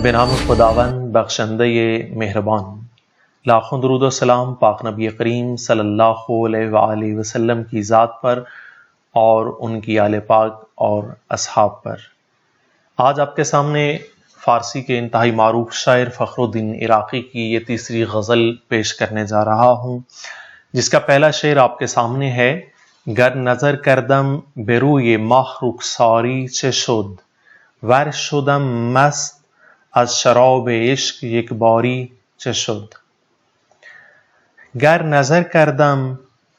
بنام خداوند بخشندہ مہربان، لاکھوں درود و سلام پاک نبی کریم صلی اللہ علیہ وآلہ وسلم کی ذات پر اور ان کی آل پاک اور اصحاب پر۔ آج آپ کے سامنے فارسی کے انتہائی معروف شاعر فخر الدین عراقی کی یہ تیسری غزل پیش کرنے جا رہا ہوں، جس کا پہلا شعر آپ کے سامنے ہے: گر نظر کردم به روی ماه رخساری چه شد، ور شدم مست از شراب عشق یک باری چه شد۔ گر نظر کردم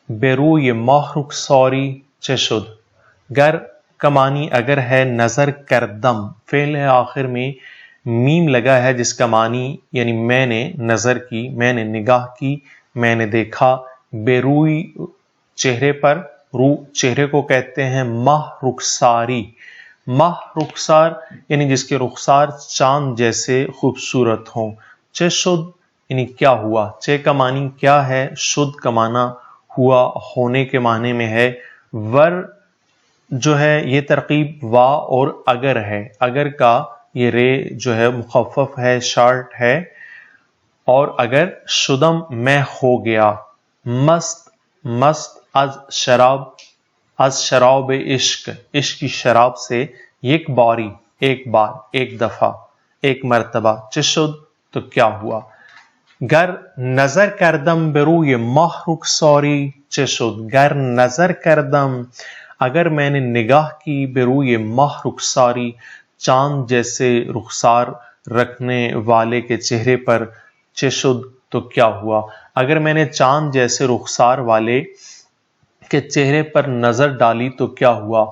به روی ماه رخساری چه شد۔ گر کا معنی اگر ہے، نظر کردم فعل ہے، آخر میں میم لگا ہے جس کا معنی یعنی میں نے نظر کی، میں نے نگاہ کی، میں نے دیکھا، بے روئی چہرے پر، رو چہرے کو کہتے ہیں، ماہ رخساری، ماہ رخسار یعنی جس کے رخسار چاند جیسے خوبصورت ہوں، چه شد یعنی کیا ہوا، چے کا معنی کیا ہے، شد کا معنی ہوا، ہونے کے معنی میں ہے، ور جو ہے یہ ترکیب وا اور اگر ہے، اگر کا یہ رے جو ہے مخفف ہے، شارٹ ہے، اور اگر شدم میں ہو گیا، مست مست از شراب عشق، عشق کی شراب سے، یک باری ایک بار، ایک دفعہ، ایک مرتبہ، چه شد تو کیا ہوا۔ گر نظر کردم به روی ماه رخساری چه شد۔ گر نظر کردم اگر میں نے نگاہ کی، به روی ماه رخساری چاند جیسے رخسار رکھنے والے کے چہرے پر، چه شد تو کیا ہوا، اگر میں نے چاند جیسے رخسار والے کے چہرے پر نظر ڈالی تو کیا ہوا۔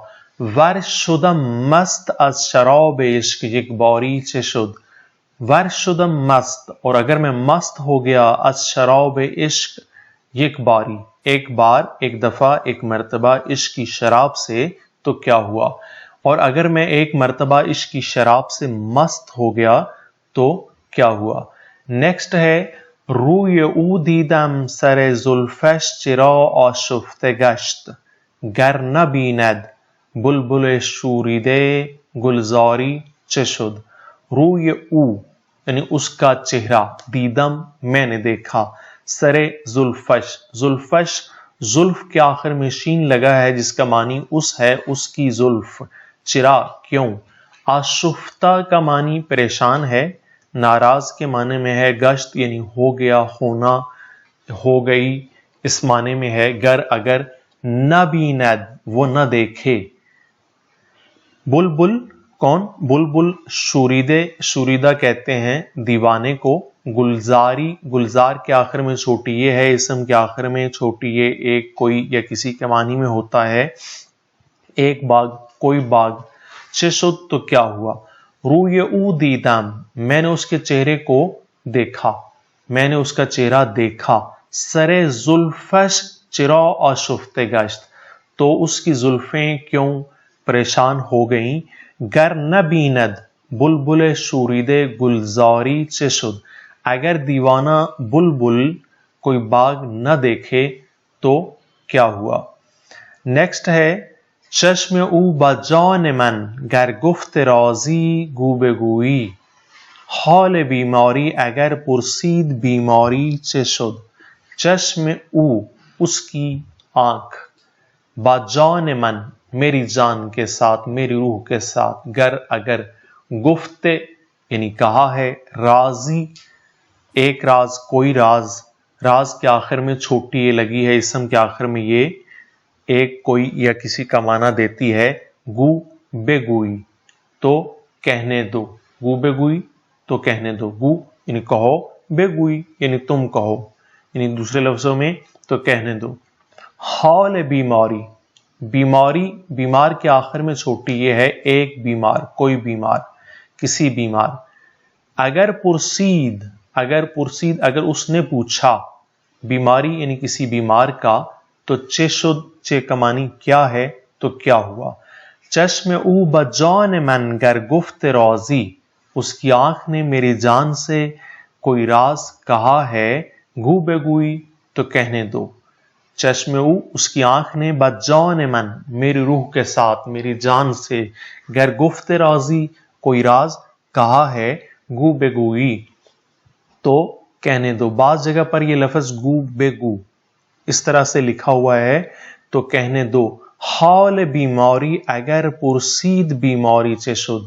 ور شدم مست از شراب عشق یک باری چه شد۔ ور شدم مست اور اگر میں مست ہو گیا، از شراب عشق یک باری ایک بار، ایک دفعہ، ایک مرتبہ، عشق کی شراب سے تو کیا ہوا، اور اگر میں ایک مرتبہ عشق کی شراب سے مست ہو گیا تو کیا ہوا۔ نیکسٹ ہے: روی او دیدم سر زلفش چرا آشفته گشت، گر نبیند بلبل شوریده گلزاری چه شد۔ روی او یعنی اس کا چہرہ، دیدم میں نے دیکھا، سر زلفش، زلفش زلف کے آخر میں شین لگا ہے جس کا معنی اس ہے، اس کی زلف، چرا کیوں، آشفتہ کا معنی پریشان ہے، ناراض کے معنی میں ہے، گشت یعنی ہو گیا، ہونا، ہو گئی اس معنی میں ہے، گر اگر، نہ بیند وہ نہ دیکھے، بلبل کون، بلبل شوریدے، شوریدہ کہتے ہیں دیوانے کو، گلزاری، گلزار کے آخر میں چھوٹی یہ ہے، اسم کے آخر میں چھوٹی یہ ایک، کوئی یا کسی کے معنی میں ہوتا ہے، ایک باغ، کوئی باغ، چه شد تو کیا ہوا۔ روی او دیدم میں نے اس کے چہرے کو دیکھا، میں نے اس کا چہرہ دیکھا، سر زلفش چرا آشفته گشت تو اس کی زلفیں کیوں پریشان ہو گئیں، گر نبیند بلبل شوریدے گلزاری چه شد اگر دیوانہ بلبل کوئی باغ نہ دیکھے تو کیا ہوا۔ نیکسٹ ہے: چشم او با جان من گر گفت رازی گو بگویی، حال بیماری اگر پرسید بیماری چه شد۔ چشم او اس کی آنکھ، با جان من میری جان کے ساتھ، میری روح کے ساتھ، گر اگر، گفت یعنی کہا ہے، رازی ایک راز، کوئی راز، راز کے آخر میں چھوٹی یہ لگی ہے، اسم کے آخر میں یہ ایک، کوئی یا کسی کا معنی دیتی ہے، گو بے گوئی تو کہنے دو، گو بے گوئی تو کہنے دو، گو یعنی کہو، بے گوئی یعنی تم کہو، یعنی دوسرے لفظوں میں تو کہنے دو۔ حال بیماری، بیماری، بیمار کے آخر میں چھوٹی یہ ہے، ایک بیمار، کوئی بیمار، کسی بیمار، اگر پرسید، اگر پرسید اگر اس نے پوچھا، بیماری یعنی کسی بیمار کا، تو چه شد، چے کا معنی کیا ہے تو کیا ہوا۔ چشم او بجان من گر گفت رازی، اس کی آنکھ نے میری جان سے کوئی راز کہا ہے، گو بگوئی تو کہنے دو۔ چشم او اس کی آنکھ نے، بجان من میری روح کے ساتھ، میری جان سے، گر گفت رازی کوئی راز کہا ہے، گو بگوئی تو کہنے دو. بعض جگہ پر یہ لفظ گو بگو اس طرح سے لکھا ہوا ہے تو کہنے دو. حال بیماری اگر پرسید بیماری چه شد.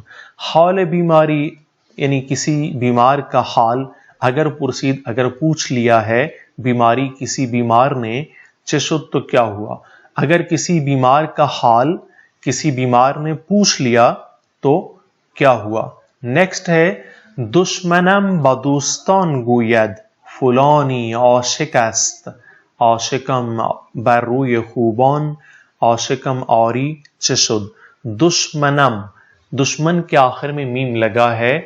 حال بیماری یعنی کسی بیمار کا حال اگر پرسید اگر پوچھ لیا ہے بیماری کسی بیمار نے چه شد تو کیا ہوا. اگر کسی بیمار کا حال کسی بیمار نے پوچھ لیا تو کیا ہوا. نیکسٹ ہے دشمنم با دوستان گوید فلانی عاشق است. عاشقم بر روی خوبان عاشقم آری چه شد. دشمنم دشمن کے آخر میں میم لگا ہے.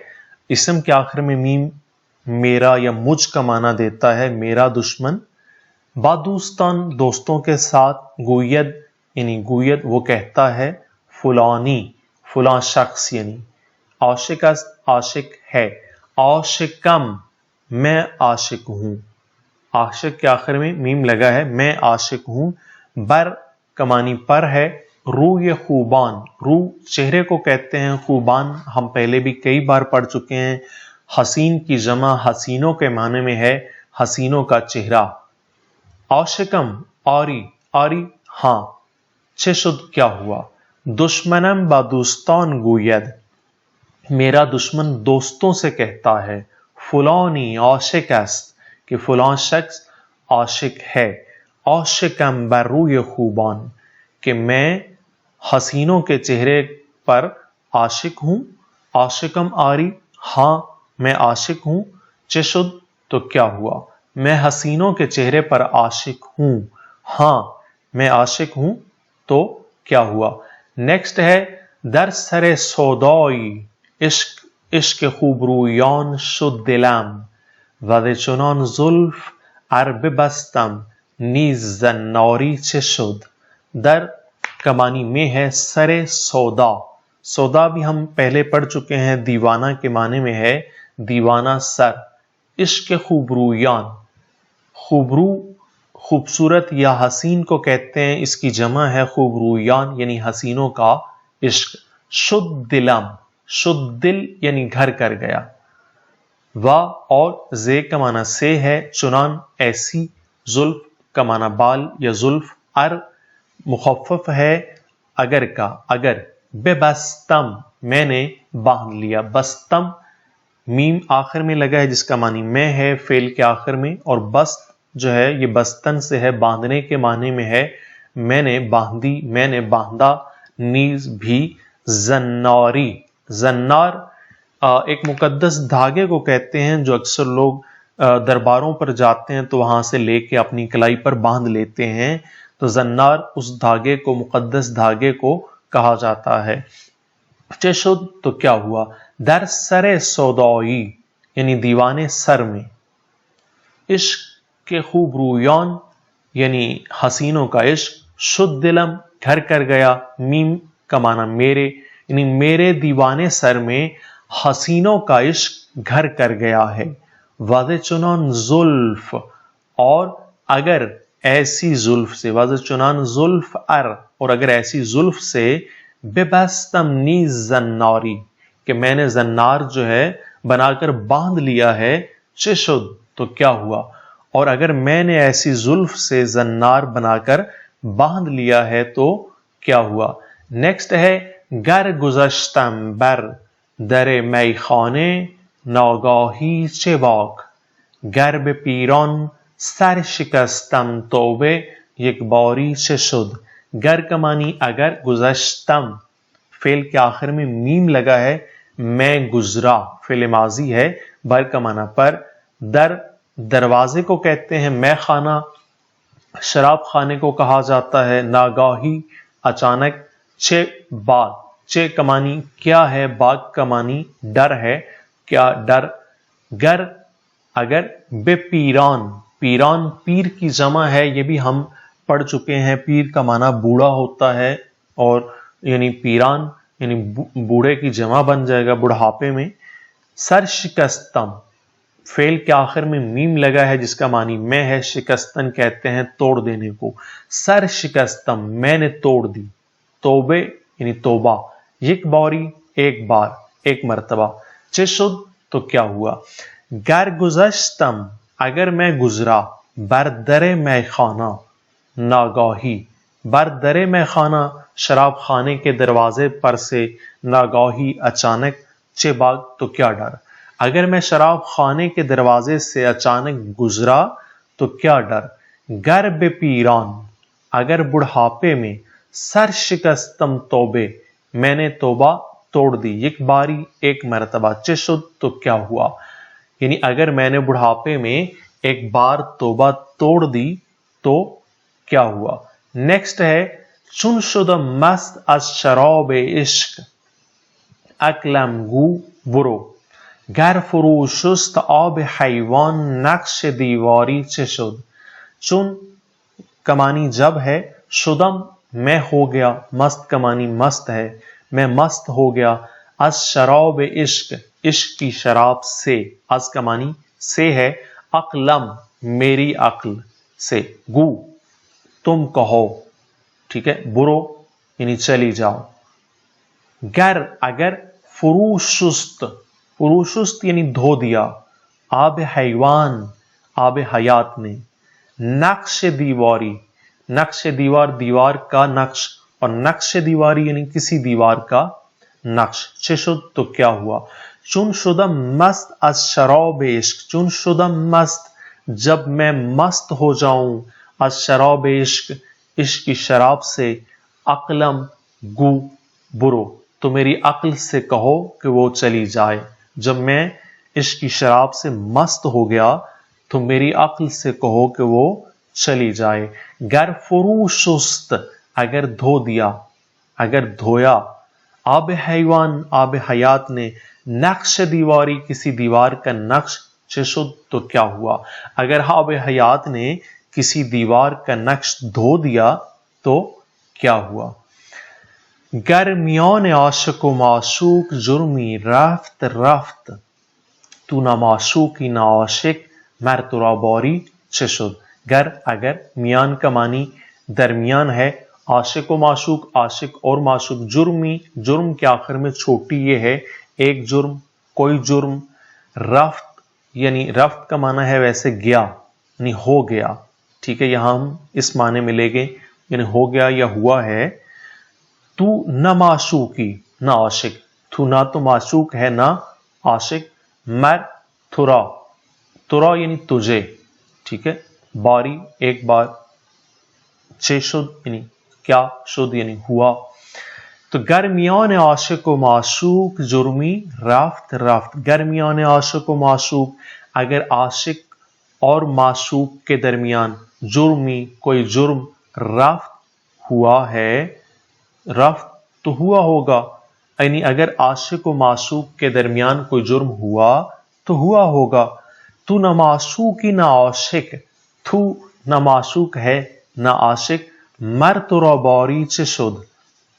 اسم کے آخر میں میم میرا یا مجھ کا معنی دیتا ہے میرا دشمن. با دوستان دوستوں کے ساتھ. گوید یعنی گوید وہ کہتا ہے. فلانی فلاں شخص یعنی. عاشق است عاشق ہے. عاشقم میں عاشق ہوں. عاشق کے آخر میں میم لگا ہے میں عاشق ہوں. بر کمانی پر ہے. روی خوبان رو چہرے کو کہتے ہیں. خوبان ہم پہلے بھی کئی بار پڑھ چکے ہیں. حسین کی جمع حسینوں کے معنی میں ہے حسینوں کا چہرہ. عاشقم آری آری ہاں. چه شد کیا ہوا. دشمنم با دوستان گوید میرا دشمن دوستوں سے کہتا ہے. فلانی عاشق است کہ فلاں شخص عاشق ہے. عاشقم بر روی خوبان کہ میں حسینوں کے چہرے پر عاشق ہوں. عاشقم آری ہاں میں عاشق ہوں. چه شد تو کیا ہوا. میں حسینوں کے چہرے پر عاشق ہوں. ہاں میں عاشق ہوں تو کیا ہوا. نیکسٹ ہے در سر سودائی عشق عشق خوبرویان شد دلم و چنان زلف ار ببستم نیز زناری چه شد. در کمانی میں ہے سر سودا. سودا بھی ہم پہلے پڑھ چکے ہیں. دیوانہ کے معنی میں ہے دیوانہ سر. عشق خوبرویان خوبرو خوبصورت یا حسین کو کہتے ہیں. اس کی جمع ہے خوبرویان یعنی حسینوں کا عشق. شد دلم شد دل یعنی گھر کر گیا. و اور زے کا معنی سے ہے. چنان ایسی. زلف کا معنی بال یا زلف. ار مخفف ہے اگر کا اگر. بے بستم میں نے باندھ لیا. بستم میم آخر میں لگا ہے جس کا معنی میں ہے فعل کے آخر میں. اور بست جو ہے یہ بستن سے ہے باندھنے کے معنی میں ہے. میں نے باندھی میں نے باندھا. نیز بھی. زناری زنار ایک مقدس دھاگے کو کہتے ہیں جو اکثر لوگ درباروں پر جاتے ہیں تو وہاں سے لے کے اپنی کلائی پر باندھ لیتے ہیں. تو زنار اس دھاگے کو مقدس دھاگے کو کہا جاتا ہے. چه شد تو کیا ہوا. در سر سودائی یعنی دیوانے سر میں. عشق کے خوب رویان یعنی حسینوں کا عشق. شد دلم گھر کر گیا. میم کا معنی میرے یعنی میرے دیوانے سر میں حسینوں کا عشق گھر کر گیا ہے. وز چنان زلف اور اگر ایسی زلف سے. وز چنان زلف ار اور اگر ایسی زلف سے. ببستم نیز زناری کہ میں نے زنار جو ہے بنا کر باندھ لیا ہے. چه شد تو کیا ہوا. اور اگر میں نے ایسی زلف سے زنار بنا کر باندھ لیا ہے تو کیا ہوا. نیکسٹ ہے گر گذشتم بر در میخانه ناگاهی چه باک گر به پیران سر شکستم توبه یک باری چه شد. گر کا معنی اگر. گذشتم فعل کے آخر میں میم لگا ہے. میں گزرا فعل ماضی ہے. بر کا معنی پر. در دروازے کو کہتے ہیں. میں خانہ شراب خانے کو کہا جاتا ہے. ناگاہی اچانک. چھ باغ چھ کا معنی کیا ہے. باغ کا معنی ڈر ہے. کیا ڈر. گر اگر. بے پیران پیران پیر کی جمع ہے. یہ بھی ہم پڑھ چکے ہیں. پیر کا معنی بوڑھا ہوتا ہے اور یعنی پیران یعنی بوڑھے کی جمع بن جائے گا بڑھاپے میں. سر شکستم فعل کے آخر میں میم لگا ہے جس کا معنی میں ہے. شکستن کہتے ہیں توڑ دینے کو. سر شکستم میں نے توڑ دی. توبے یعنی توبہ. یک باری ایک بار ایک مرتبہ. چه شد تو کیا ہوا؟ گر گذشتم اگر میں گزرا، بر در میں خانہ ناگاہی، بر در میں خانہ شراب خانے کے دروازے پر سے، ناگاہی اچانک، چہ باغ تو کیا ڈر، اگر میں شراب خانے کے دروازے سے اچانک گزرا تو کیا ڈر، گر بے پیران اگر بڑھاپے میں، سر شکستم توبے میں نے توبہ توڑ دی، ایک باری ایک مرتبہ، چہ شد تو کیا ہوا، یعنی اگر میں نے بڑھاپے میں ایک بار توبہ توڑ دی تو کیا ہوا۔ نیکسٹ ہے چون شدم مست از شراب عشق عقلم گو برو، گر فرو شست آب حیوان نقش دیواری چه شد، چون کمانی جب ہے، شدم میں ہو گیا، مست کمانی مست ہے، میں مست ہو گیا، از شراب عشق عشق کی شراب سے، از کمانی سے ہے، عقلم میری عقل سے، گو تم کہو، ٹھیک ہے، برو یعنی چلی جاؤ، گر اگر، فروشست فروشست یعنی دھو دیا، آب حیوان آب حیات نے، نقش دیواری، نقش دیوار دیوار کا نقش، اور نقش دیواری یعنی کسی دیوار کا نقش، چه شد تو کیا ہوا، چون شدم مست از شراب عشق، چون شدم مست جب میں مست ہو جاؤں، از شراب عشق عشق کی شراب سے، عقلم گو برو تو میری عقل سے کہو کہ وہ چلی جائے، جب میں عشق کی شراب سے مست ہو گیا تو میری عقل سے کہو کہ وہ چلی جائے، گر فرو شست اگر دھو دیا، اگر دھویا، آب حیوان آب حیات نے، نقش دیواری کسی دیوار کا نقش، چه شد تو کیا ہوا، اگر آب حیات نے کسی دیوار کا نقش دھو دیا تو کیا ہوا، گر میان عاشق و معشوق جرمی رفت رفت، تو نہ معشوقی نہ عاشق، مر تو را باری چه شد، گر اگر، میان کا معنی درمیان ہے، عاشق و معشوق عاشق اور معشوق، جرمی جرم کے آخر میں چھوٹی یہ ہے، ایک جرم کوئی جرم، رفت یعنی رفت کا معنی ہے ویسے گیا یعنی ہو گیا، ٹھیک ہے، یہاں ہم اس معنی میں لے گے یعنی ہو گیا یا ہوا ہے، تو نہ معشوقی نہ عاشق، تو نہ تو معشوق ہے نہ عاشق، مر تھرا ترا یعنی تجھے، ٹھیک ہے، باری ایک بار، چه شد یعنی کیا، شد یعنی ہوا، تو گر میان عاشق و معشوق جرمی رفت رفت، گر میان عاشق و معشوق اگر عاشق اور معشوق کے درمیان، جرمی کوئی جرم، رفت ہوا ہے، رفت تو ہوا ہوگا، یعنی اگر عاشق و معشوق کے درمیان کوئی جرم ہوا تو ہوا ہوگا، تو نہ معشوقی نہ عاشق، تو نہ معشوق ہے نہ عاشق، مر تو را باری چه شد،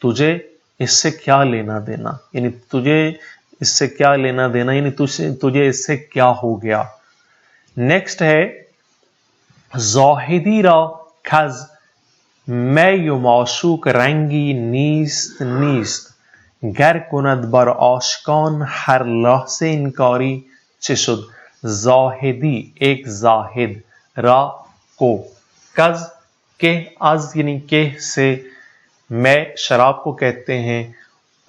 تجھے اس سے کیا لینا دینا، یعنی تجھے اس سے کیا لینا دینا، یعنی تجھے اس سے کیا ہو گیا۔ نیکسٹ ہے زاہدی را کز می و معشوق رنگی نیست نیست، گر کند بر عاشقان ہر لحظه انکاری چه شد، زاہدی ایک زاہد، را کو، کز کہ، از یعنی کہ سے، میں شراب کو کہتے ہیں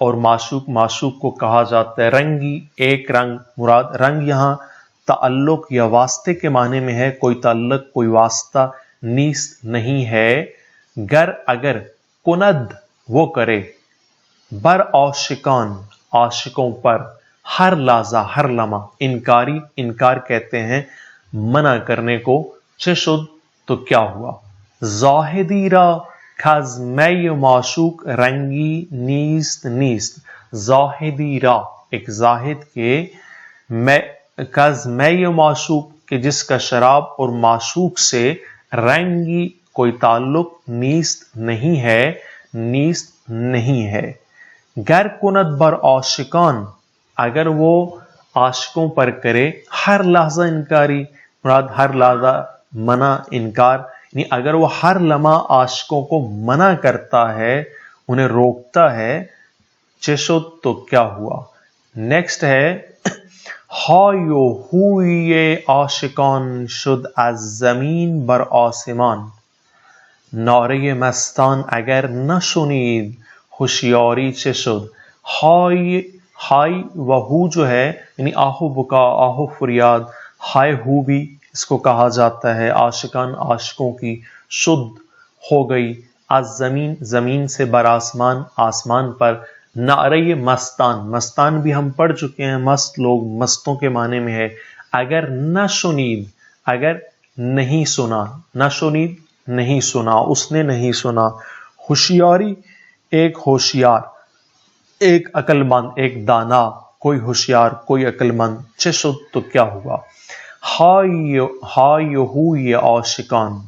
اور معشوق معشوق کو کہا جاتا ہے، رنگی ایک رنگ، مراد رنگ یہاں تعلق یا واسطے کے معنی میں ہے، کوئی تعلق کوئی واسطہ نیست نہیں ہے، گر اگر، کند وہ کرے، بر عاشقان عاشقوں پر، ہر لحظہ ہر لمحہ، انکاری انکار کہتے ہیں منع کرنے کو، چه شد تو کیا ہوا، زاہدی را کز می و معشوق رنگی نیست نیست، زاہدی را ایک زاہد کے، کز می و معشوق کے جس کا شراب اور معشوق سے، رنگی کوئی تعلق، نیست نہیں ہے، نیست نہیں ہے، گر کند بر عاشقان اگر وہ عاشقوں پر کرے، ہر لحظہ انکاری، مراد ہر لحظہ منع انکار، یعنی اگر وہ ہر لمحہ عاشقوں کو منع کرتا ہے، انہیں روکتا ہے، چه شد تو کیا ہوا۔ نیکسٹ ہے های و هوی عاشقان شد از زمین بر آسمان. ناره مستان اگر نشنید ہوشیاری چه شد. ہائی و ہو جو ہے یعنی آہو بکا آہو فریاد، ہائے ہو بھی اس کو کہا جاتا ہے، عاشقان عاشقوں کی، شد ہو گئی، از زمین زمین سے، بر آسمان آسمان پر. نعرہ مستان، مستان بھی ہم پڑھ چکے ہیں، مست لوگ، مستوں کے معنی میں ہے. اگر نہ شنید، اگر نہیں سنا، نہ شنید نہیں سنا، اس نے نہیں سنا. ہوشیاری ایک ہوشیار، ایک عقل مند، ایک دانا، کوئی ہوشیار، کوئی عقل مند. چه شد تو کیا ہوا. های ہوی عاشقان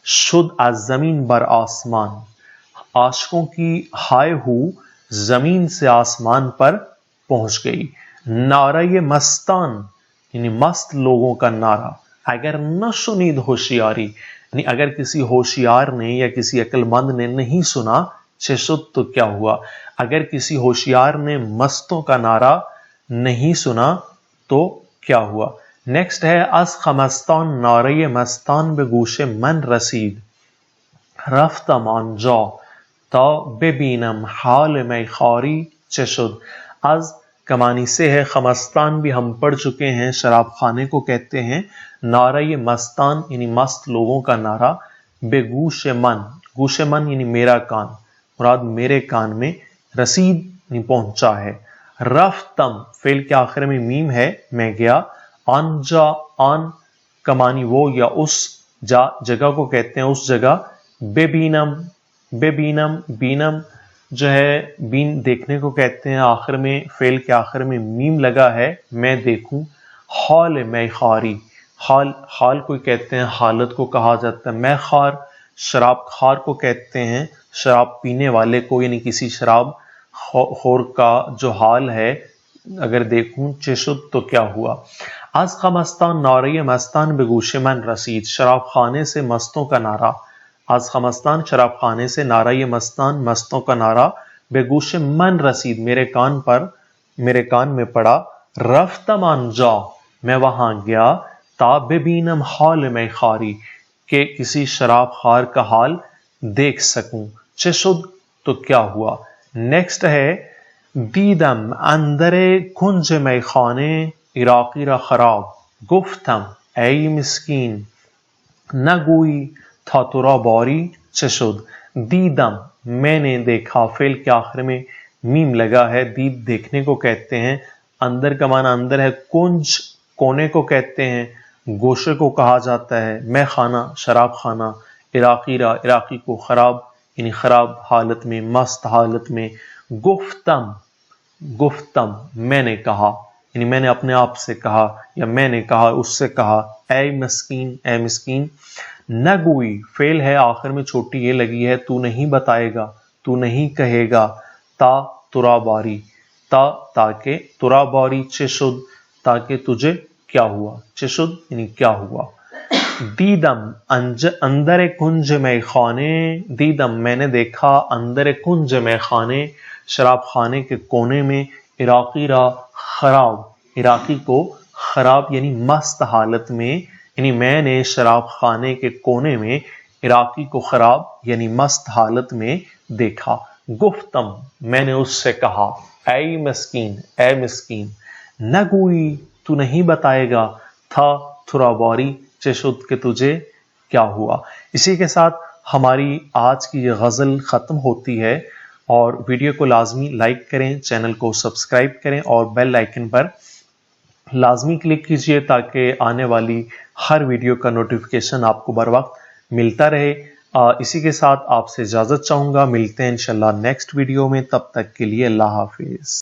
شد از زمین بر آسمان. عاشقوں کی ہائے ہو زمین سے آسمان پر پہنچ گئی. نعرہ مستان یعنی مست لوگوں کا نعرہ. اگر نہ شنید ہوشیاری یعنی اگر کسی ہوشیار نے یا کسی عقل مند نے نہیں سنا، چه شد تو کیا ہوا، اگر کسی ہوشیار نے مستوں کا نعرہ نہیں سنا تو کیا ہوا. نیکسٹ ہے از خمستان نعرہ مستان به گوش من رسید. رفتم آنجا تا ببینم حال میخواری چه شد. از کمانی سے ہے، خمستان بھی ہم پڑھ چکے ہیں، شراب خانے کو کہتے ہیں. نعرہ مستان یعنی مست لوگوں کا نعرہ. بے گوش من، گوش من یعنی میرا کان، مراد میرے کان میں، رسید یعنی پہنچا ہے. رفتم فعل کے آخر میں میم ہے، میں گیا. آنجا آن کمانی وہ یا اس جگہ کو کہتے ہیں، اس جگہ. بے بینم، بے بینم، بینم جو ہے بین دیکھنے کو کہتے ہیں، آخر میں فعل کے آخر میں میم لگا ہے، میں دیکھوں. حال میں خاری، حال کو کہتے ہیں، حالت کو کہا جاتا ہے. میں خار شراب خار کو کہتے ہیں، شراب پینے والے کو، یعنی کسی شراب خور کا جو حال ہے. اگر دیکھوں چه شد تو کیا ہوا. از خمستان نعرہ مستان به گوش من رسید. شراب خانے سے مستوں کا نعرہ. از خمستان شراب خانے سے، نعرہ مستان مستوں کا نعرہ. بے گوش من رسید میرے کان پر، میرے کان میں پڑا. رفتم آنجا میں وہاں گیا. تا ببینم حال میخواری کہ کسی شراب خار کا حال دیکھ سکوں. چه شد تو کیا ہوا. نیکسٹ ہے دیدم اندر کنج میخانے عراقی را خراب. گفتم ای مسکین نگویی تھا تو را باری چه شد. دیدم میں نے دیکھا، فعل کے آخر میں میم لگا ہے، دید دیکھنے کو کہتے ہیں. اندر کا معنی اندر ہے، کنج کونے کو کہتے ہیں، گوشے کو کہا جاتا ہے. میں خانہ شراب خانہ، عراقی را عراقی کو، خراب یعنی خراب حالت میں، مست حالت میں. گفتم گفتم میں نے کہا یعنی میں نے اپنے آپ سے کہا یا میں نے کہا اس سے کہا. اے مسکین، اے مسکین. نگوئی فعل ہے، آخر میں چھوٹی یہ لگی ہے، تو نہیں بتائے گا، تو نہیں کہے گا. تا ترا باری، تا تاکہ، ترا باری چه شد تاکہ تجھے کیا ہوا. چه شد یعنی کیا ہوا. دیدم اندر کنج میں خانے، دیدم میں نے دیکھا، اندر کنج میں خانے شراب خانے کے کونے میں. عراقی را خراب، عراقی کو خراب یعنی مست حالت میں، یعنی میں نے شراب خانے کے کونے میں عراقی کو خراب یعنی مست حالت میں دیکھا. گفتم میں نے اس سے کہا، اے مسکین، اے مسکین. نگوئی تو نہیں بتائے گا، تھا تھرا باری چه شد کہ تجھے کیا ہوا. اسی کے ساتھ ہماری آج کی یہ غزل ختم ہوتی ہے، اور ویڈیو کو لازمی لائک کریں، چینل کو سبسکرائب کریں اور بیل آئیکن پر لازمی کلک کیجئے تاکہ آنے والی ہر ویڈیو کا نوٹیفیکیشن آپ کو بر وقت ملتا رہے. اسی کے ساتھ آپ سے اجازت چاہوں گا، ملتے ہیں انشاءاللہ نیکسٹ ویڈیو میں، تب تک کے لیے اللہ حافظ.